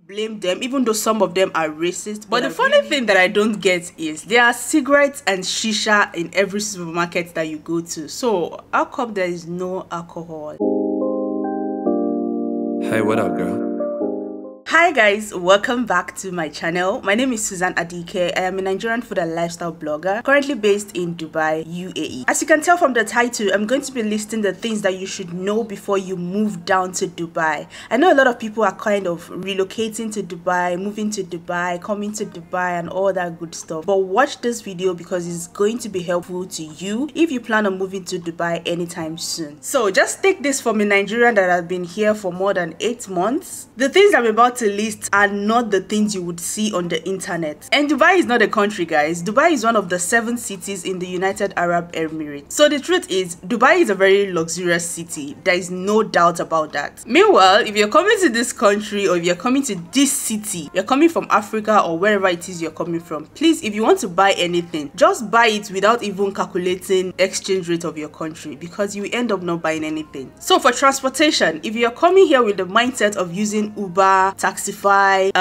blame them, even though some of them are racist. But the funny thing that I don't get is there are cigarettes and shisha in every supermarket that you go to. So how come there is no alcohol? Hey, what up, girl? Hi guys, welcome back to my channel. My name is 𝗙𝗏𝗍𝗂. I am a Nigerian food and lifestyle blogger currently based in Dubai, UAE. As you can tell from the title, I'm going to be listing the things that you should know before you move down to Dubai. I know a lot of people are kind of relocating to Dubai, moving to Dubai, coming to Dubai and all that good stuff. But watch this video because it's going to be helpful to you if you plan on moving to Dubai anytime soon. So just take this from a Nigerian that has been here for more than 8 months. The things I'm about to list are not the things you would see on the internet. And Dubai is not a country, guys. Dubai is one of the 7 cities in the United Arab Emirates. So the truth is, Dubai is a very luxurious city. There is no doubt about that. Meanwhile, if you're coming to this country or if you're coming to this city, you're coming from Africa or wherever it is you're coming from, please, if you want to buy anything, just buy it without even calculating exchange rate of your country, because you end up not buying anything. So for transportation, if you're coming here with the mindset of using Uber, 𝗙𝗏𝗏,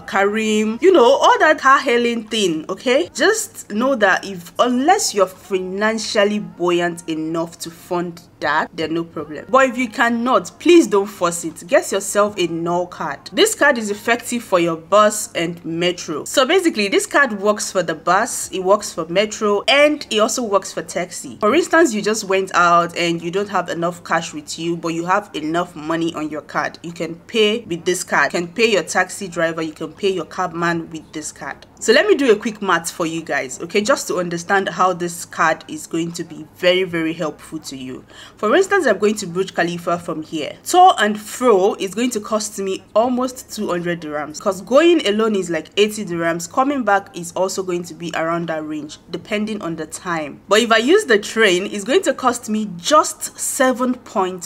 Careem, you know, all that car hailing thing, okay, just know that unless you're financially buoyant enough to fund that, then no problem. But if you cannot, please don't force it. Get yourself a null card. This card is effective for your bus and metro. So basically, this card works for the bus, it works for metro, and it also works for taxi. For instance, you just went out and you don't have enough cash with you, but you have enough money on your card. You can pay with this card. You can pay your taxi driver, you can pay your cabman with this card. So let me do a quick math for you guys, okay, just to understand how this card is going to be very, very helpful to you. For instance, I'm going to Burj Khalifa from here. To and fro is going to cost me almost 200 dirhams, because going alone is like 80 dirhams. Coming back is also going to be around that range, depending on the time. But if I use the train, it's going to cost me just 7.5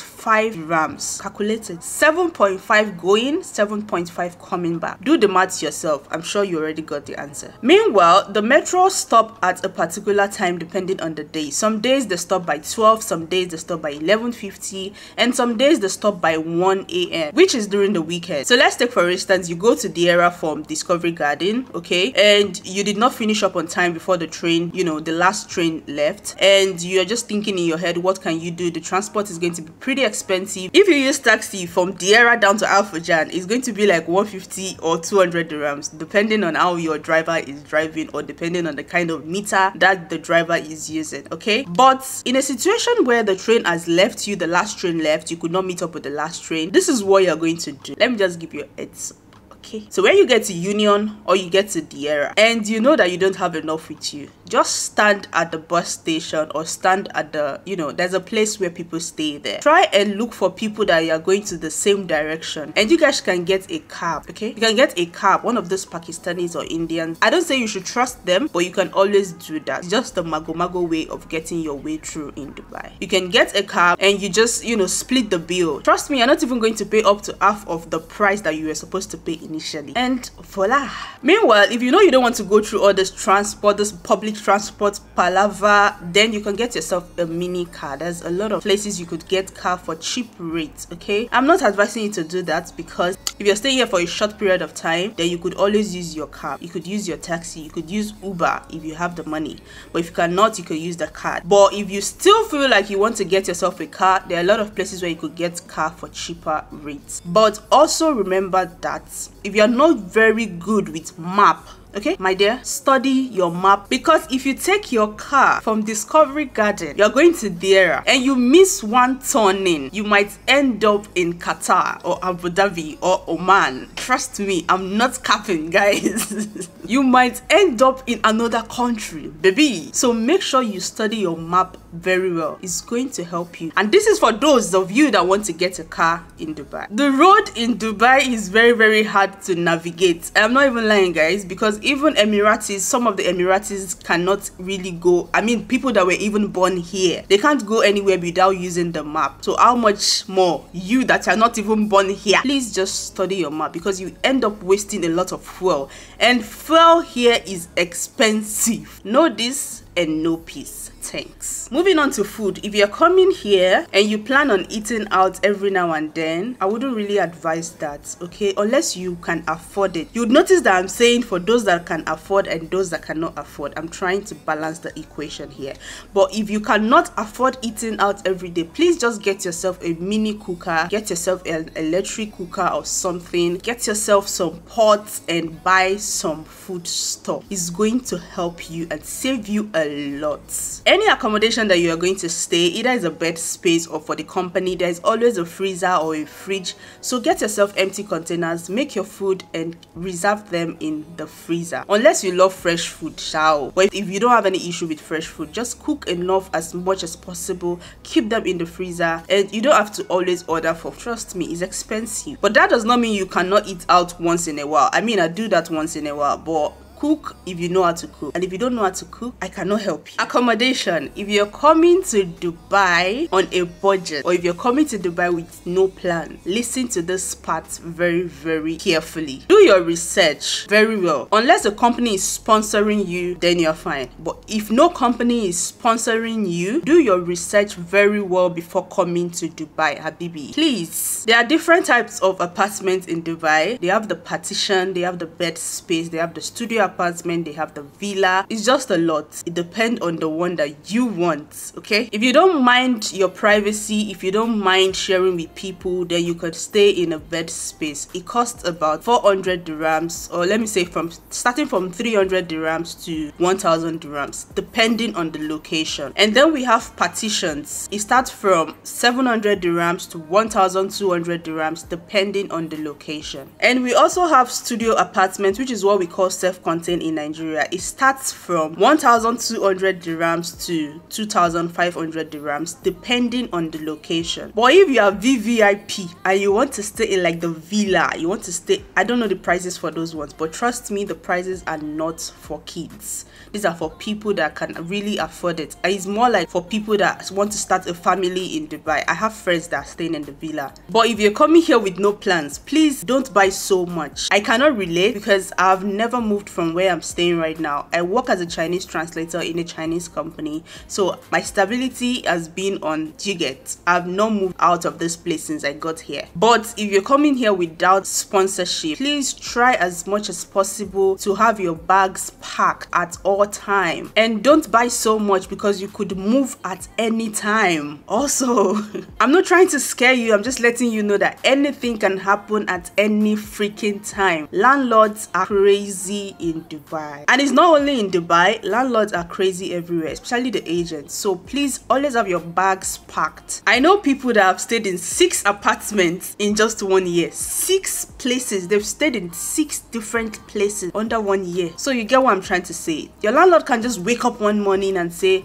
dirhams. Calculated. 7.5 going, 7.5 coming back. Do the maths yourself. I'm sure you already got the answer. Meanwhile, the metro stop at a particular time depending on the day. Some days they stop by 12, some days they stop by 11:50, and some days they stop by 1 a.m, which is during the weekend. So let's take for instance, you go to 𝗙𝗏𝗏 from Discovery Garden, okay, and you did not finish up on time before the train, you know, the last train left, and you're just thinking in your head, what can you do? The transport is going to be pretty expensive. If you use taxi from 𝗙𝗏𝗏 down to Al Furjan, it's going to be like 150 or 200 dirhams, depending on how your driver is driving or depending on the kind of meter that the driver is using, okay? But in a situation where the train has left you, the last train left, you could not meet up with the last train, this is what you're going to do. Let me just give you a heads. Okay, so when you get to Union or you get to 𝗙𝗏𝗏 and you know that you don't have enough with you, just stand at the bus station or stand at the, you know, there's a place where people stay there. Try and look for people that are going to the same direction, and you guys can get a cab, okay? You can get a cab, one of those Pakistanis or Indians. I don't say you should trust them, but you can always do that. It's just the mago way of getting your way through in Dubai. You can get a cab and you just, you know, split the bill. Trust me, you're not even going to pay up to half of the price that you were supposed to pay initially. And voila. Meanwhile, if you know you don't want to go through all this transport, this public transport palaver, then you can get yourself a mini car. There's a lot of places you could get car for cheap rates, okay? I'm not advising you to do that, because if you're staying here for a short period of time, then you could always use your car. You could use your taxi, you could use Uber if you have the money. But if you cannot, you could use the card. But if you still feel like you want to get yourself a car, there are a lot of places where you could get car for cheaper rates. But also remember that if you're not very good with map, okay, my dear, study your map, because if you take your car from Discovery Garden, you're going to 𝗙𝗏𝗏 and you miss one turning, you might end up in Qatar or Abu Dhabi or Oman. Trust me, I'm not capping, guys. You might end up in another country, baby. So make sure you study your map very well. It's going to help you. And this is for those of you that want to get a car in Dubai. The road in Dubai is very, very hard to navigate. I'm not even lying, guys, because even Emiratis, some of the Emiratis cannot really go. I mean, people that were even born here, they can't go anywhere without using the map. So how much more you that are not even born here? Please just study your map, because you end up wasting a lot of fuel, and fuel here is expensive. Know this, and no peace. Thanks. Moving on to food. If you're coming here and you plan on eating out every now and then, I wouldn't really advise that, okay, unless you can afford it. You'd notice that I'm saying for those that can afford and those that cannot afford. I'm trying to balance the equation here. But if you cannot afford eating out every day, please just get yourself a mini cooker, get yourself an electric cooker or something, get yourself some pots and buy some food stuff. It's going to help you and save you a lot. Any accommodation that you are going to stay, either is a bed space or for the company, there is always a freezer or a fridge. So get yourself empty containers, make your food and reserve them in the freezer. Unless you love fresh food, shao. But if you don't have any issue with fresh food, just cook enough as much as possible, keep them in the freezer, and you don't have to always order for. Trust me, it's expensive. But that does not mean you cannot eat out once in a while. I mean, I do that once in a while, but cook if you know how to cook, and if you don't know how to cook, I cannot help you. Accommodation. If you're coming to Dubai on a budget, or if you're coming to Dubai with no plan, listen to this part very, very carefully. Do your research very well. Unless the company is sponsoring you, then you're fine. But if no company is sponsoring you, do your research very well before coming to Dubai, Habibi. Please. There are different types of apartments in Dubai. They have the partition, they have the bed space, they have the studio apartment, they have the villa. It's just a lot. It depends on the one that you want, okay? If you don't mind your privacy, if you don't mind sharing with people, then you could stay in a bed space. It costs about 400 dirhams, or let me say starting from 300 dirhams to 1000 dirhams, depending on the location. And then we have partitions. It starts from 700 dirhams to 1200 dirhams, depending on the location. And we also have studio apartments, which is what we call self-contained in Nigeria. It starts from 1200 dirhams to 2500 dirhams, depending on the location. But if you are VVIP and you want to stay in like the villa, you want to stay, I don't know the prices for those ones, but trust me, the prices are not for kids. These are for people that can really afford it. And it's more like for people that want to start a family in Dubai. I have friends that are staying in the villa. But if you're coming here with no plans, please don't buy so much. I cannot relate because I've never moved from where I'm staying right now. I work as a Chinese translator in a Chinese company, so my stability has been on Jiget. I've not moved out of this place since I got here. But if you're coming here without sponsorship, please try as much as possible to have your bags packed at all time, and don't buy so much because you could move at any time. Also, I'm not trying to scare you, I'm just letting you know that anything can happen at any freaking time. Landlords are crazy in Dubai, and it's not only in Dubai. Landlords are crazy everywhere, especially the agents. So please always have your bags packed. I know people that have stayed in 6 apartments in just 1 year. 6 places. They've stayed in 6 different places under 1 year. So you get what I'm trying to say. Your landlord can just wake up one morning and say,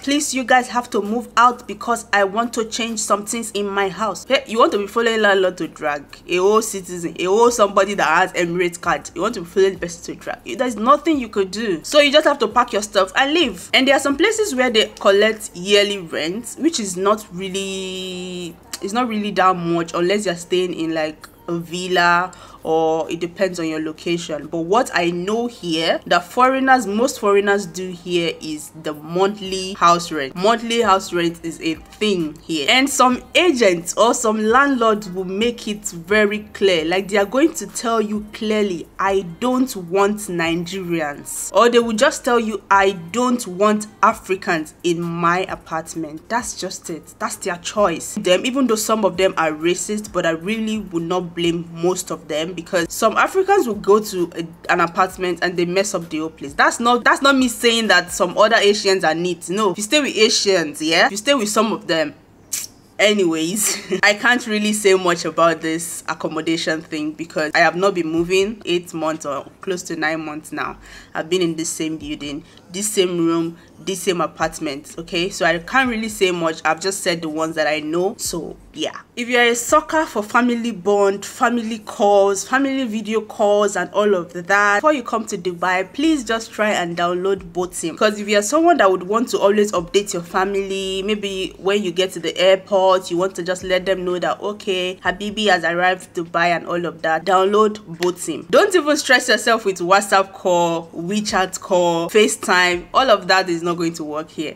please, you guys have to move out because I want to change some things in my house. Hey, you want to be following landlord to drag a whole citizen, a whole somebody that has Emirates card. You want to be following the person to drag. There's nothing you could do. So you just have to pack your stuff and leave. And there are some places where they collect yearly rent, which is not really, it's not really that much unless you're staying in like a villa, or it depends on your location. But what I know here that most foreigners do here is the monthly house rent. Monthly house rent is a thing here, and some agents or some landlords will make it very clear, like they are going to tell you clearly, I don't want Nigerians, or they will just tell you, I don't want Africans in my apartment. That's just it. That's their choice. Even though some of them are racist, but I really would not blame most of them, because some Africans will go to an apartment and they mess up the whole place. That's not me saying that some other Asians are neat. No, if you stay with Asians, yeah, if you stay with some of them. Anyways, I can't really say much about this accommodation thing because I have not been moving 8 months or close to 9 months now. I've been in this same building, this same room, this same apartment, okay? So I can't really say much. I've just said the ones that I know. So Yeah, if you're a sucker for family bond, family calls, family video calls and all of that, before you come to Dubai, please just try and download 𝗏𝗵. Because if you're someone that would want to always update your family, maybe when you get to the airport you want to just let them know that okay, Habibi has arrived to Dubai and all of that, download 𝗏𝗵. Don't even stress yourself with WhatsApp call, WeChat call, FaceTime. All of that is not going to work here.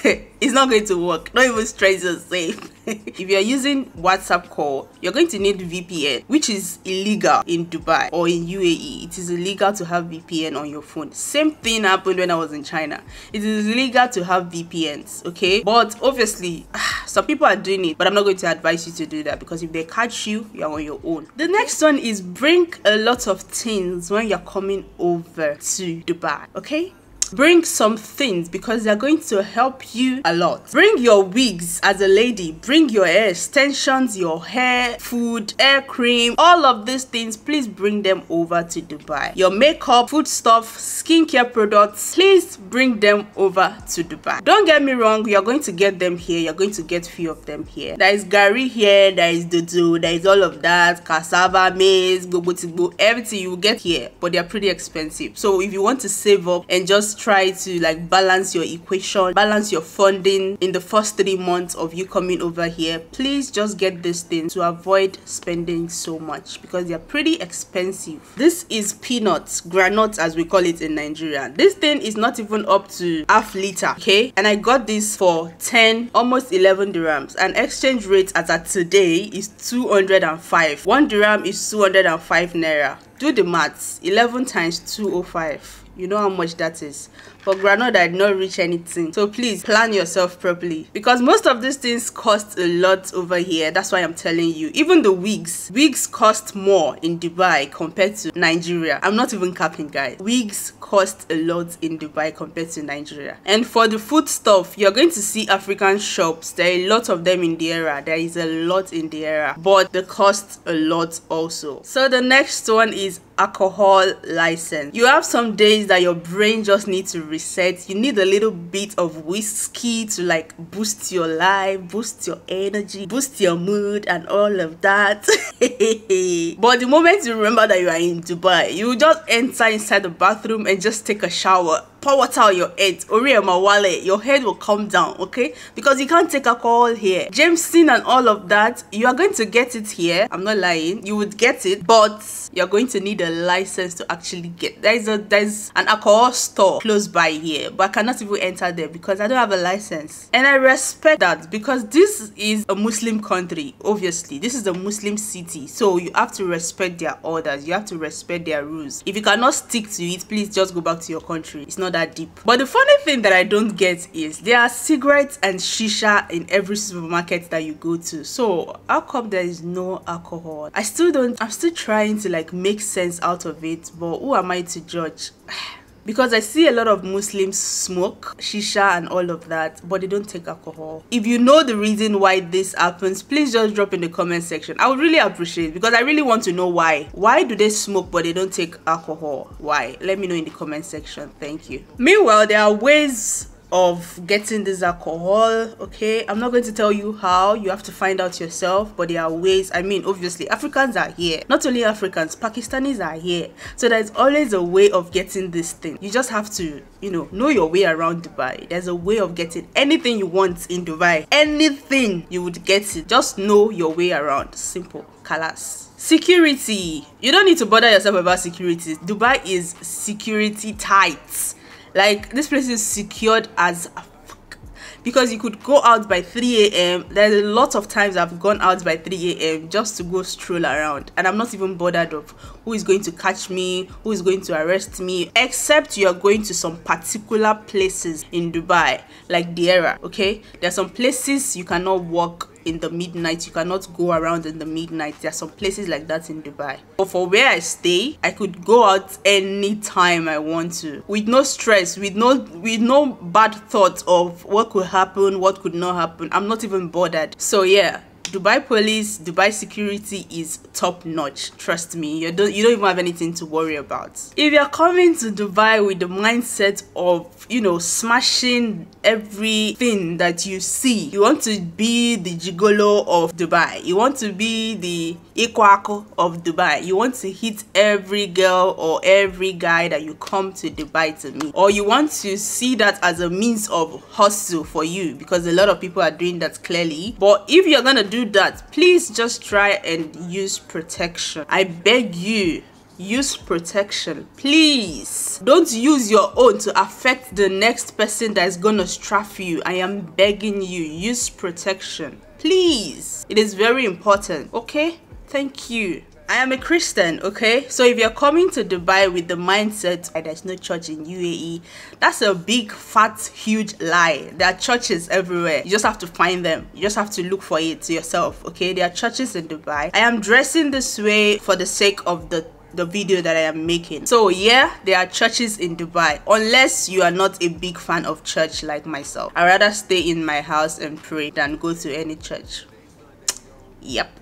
It's not going to work. Don't even stress yourself. If you're using WhatsApp call, you're going to need VPN, which is illegal in Dubai or in UAE. It is illegal to have VPN on your phone. Same thing happened when I was in China. It is illegal to have VPNs, okay? But obviously, some people are doing it, but I'm not going to advise you to do that, because if they catch you, you're on your own. The next one is bring a lot of things when you're coming over to Dubai, okay? Bring some things because they're going to help you a lot. Bring your wigs as a lady, bring your hair extensions, your hair, food, hair cream, all of these things. Please bring them over to Dubai. Your makeup, food stuff, skincare products, please bring them over to Dubai. Don't get me wrong, you're going to get them here. You're going to get few of them here. There is gari here, there is dodo, there is all of that, cassava, maize, 𝗏𝗏𝗏𝗏, everything you will get here, but they're pretty expensive. So if you want to save up and just try to like balance your equation, balance your funding in the first 3 months of you coming over here, please just get this thing to avoid spending so much, because they're pretty expensive. This is peanuts, granuts as we call it in Nigeria. This thing is not even up to half liter, okay? And I got this for 10, almost 11 dirhams. And exchange rate as at today is 205. 1 dirham is 205 naira. Do the maths. 11 times 205. You know how much that is. For granite, I did not reach anything. So please plan yourself properly, because most of these things cost a lot over here. That's why I'm telling you. Even the wigs cost more in Dubai compared to Nigeria. I'm not even capping, guys. Wigs cost a lot in Dubai compared to Nigeria. And for the food stuff, you're going to see African shops. There are a lot of them in the area. There is a lot in the area, but they cost a lot also. So the next one is alcohol license. You have some days that your brain just needs to reset. You need a little bit of whiskey to like boost your life, boost your energy, boost your mood and all of that. But the moment you remember that you are in Dubai, you just enter inside the bathroom and just take a shower, pour water on your head, your head will calm down, okay? Because you can't take alcohol here. Jameson and all of that, you are going to get it here. I'm not lying, you would get it, but you're going to need a license to actually get. There's an alcohol store close by here, but I cannot even enter there because I don't have a license. And I respect that, because this is a Muslim country. Obviously this is a Muslim city, so you have to respect their orders, you have to respect their rules. If you cannot stick to it, please just go back to your country. It's not that deep. But the funny thing that I don't get is there are cigarettes and shisha in every supermarket that you go to. So how come there is no alcohol? I'm still trying to like make sense out of it, but who am I to judge? Because I see a lot of Muslims smoke shisha and all of that, but they don't take alcohol. If you know the reason why this happens, please just drop in the comment section. I would really appreciate it, because I really want to know why. Why do they smoke but they don't take alcohol? Why? Let me know in the comment section. Thank you. Meanwhile, there are ways of getting this alcohol, okay? I'm not going to tell you how. You have to find out yourself, but there are ways. I mean, obviously Africans are here. Not only Africans, Pakistanis are here. So there's always a way of getting this thing. You just have to, you know your way around Dubai. There's a way of getting anything you want in Dubai. Anything, you would get it. Just know your way around. Simple. Kalas. Security. You don't need to bother yourself about security. Dubai is security tight. Like, this place is secured as a fuck, because you could go out by 3 a.m. There's a lot of times I've gone out by 3 a.m. just to go stroll around, and I'm not even bothered of who is going to catch me, who is going to arrest me, except you're going to some particular places in Dubai, like the area, okay? There's some places you cannot walk in the midnight, you cannot go around in the midnight. There are some places like that in Dubai. But for where I stay, I could go out anytime I want to, with no stress, with no bad thoughts of what could happen, what could not happen. I'm not even bothered. So yeah, Dubai police, Dubai security is top notch. Trust me, you don't even have anything to worry about. If you're coming to Dubai with the mindset of, you know, smashing everything that you see, you want to be the gigolo of Dubai, you want to be the 𝗂𝗂𝗍𝗂 of Dubai, you want to hit every girl or every guy that you come to Dubai to meet, or you want to see that as a means of hustle for you, because a lot of people are doing that clearly. But if you're gonna do that, please just try and use protection. I beg you, use protection, please. Don't use your own to affect the next person that is gonna strafe you. I am begging you, use protection, please. It is very important. Okay, thank you. I am a Christian, okay? So if you're coming to Dubai with the mindset there's no church in UAE, that's a big, fat, huge lie. There are churches everywhere. You just have to find them. You just have to look for it yourself, okay? There are churches in Dubai. I am dressing this way for the sake of the video that I am making. So yeah, there are churches in Dubai, unless you are not a big fan of church like myself. I'd rather stay in my house and pray than go to any church. Yep.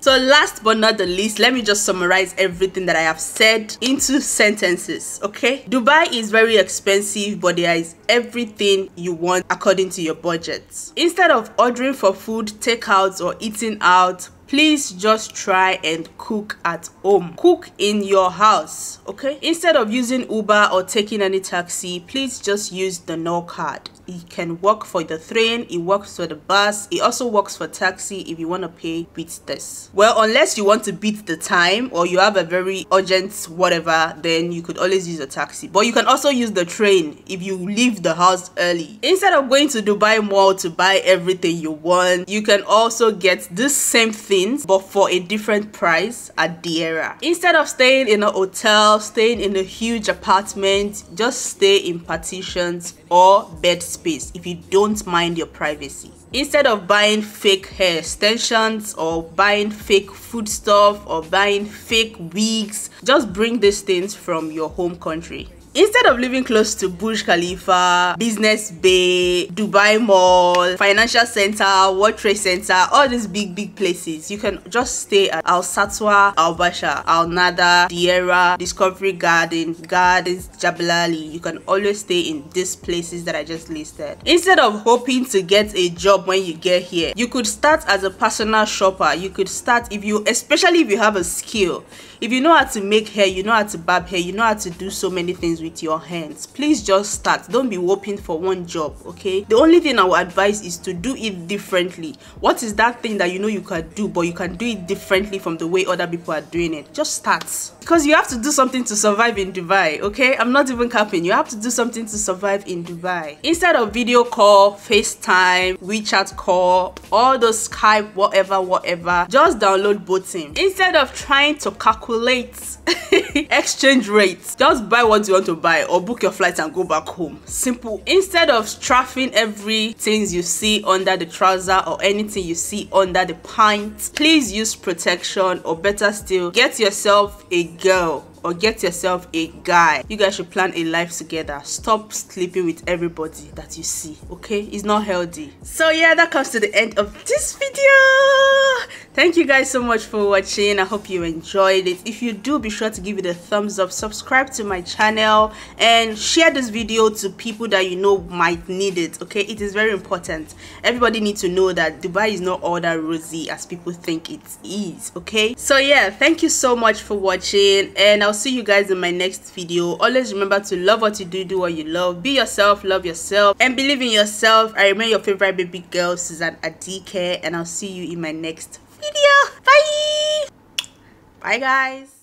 So last but not the least, let me just summarize everything that I have said into sentences, okay? Dubai is very expensive, but there is everything you want according to your budget. Instead of ordering for food, takeouts, or eating out, please just try and cook at home. Cook in your house, okay? Instead of using Uber or taking any taxi, please just use the no card. It can work for the train, it works for the bus, it also works for taxi if you want to pay with this. Well, unless you want to beat the time or you have a very urgent whatever, then you could always use a taxi. But you can also use the train if you leave the house early. Instead of going to Dubai Mall to buy everything you want, you can also get this same things but for a different price at 𝗙𝗪𝗏. Instead of staying in a hotel, staying in a huge apartment, just stay in partitions or bed space if you don't mind your privacy. Instead of buying fake hair extensions or buying fake food stuff or buying fake wigs, just bring these things from your home country. Instead of living close to Burj Khalifa, Business Bay, Dubai Mall, Financial Center, World Trade Center, all these big places, you can just stay at Al-Satwa, Al-Basha, Al-Nada, 𝗙𝗪𝗏, Discovery Garden, Gardens, Jebel Ali. You can always stay in these places that I just listed. Instead of hoping to get a job when you get here, you could start as a personal shopper. You could start especially if you have a skill. If you know how to make hair, you know how to barb hair, you know how to do so many things with your hands, please just start. Don't be hoping for one job, okay? The only thing I would advise is to do it differently. What is that thing that you know you can do, but you can do it differently from the way other people are doing it? Just start. Because you have to do something to survive in Dubai, okay? I'm not even capping. You have to do something to survive in Dubai. Instead of video call, FaceTime, WeChat call, all those Skype, whatever, just download Botim. Instead of trying to calculate exchange rates, just buy what you want to buy or book your flight and go back home. Simple. Instead of strafing everything you see under the trouser or anything you see under the pants, please use protection, or better still, get yourself a girl or get yourself a guy. You guys should plan a life together. Stop sleeping with everybody that you see, okay? It's not healthy. So yeah, that comes to the end of this video. Thank you guys so much for watching. I hope you enjoyed it. If you do, be sure to give it a thumbs up, subscribe to my channel, and share this video to people that you know might need it, okay? It is very important. Everybody needs to know that Dubai is not all that rosy as people think it is, okay? So yeah, thank you so much for watching, and I'll see you guys in my next video. Always remember to love what you do what you love, be yourself, love yourself, and believe in yourself. I remain your favorite baby girl, Susan Adike, and I'll see you in my next video. Bye guys.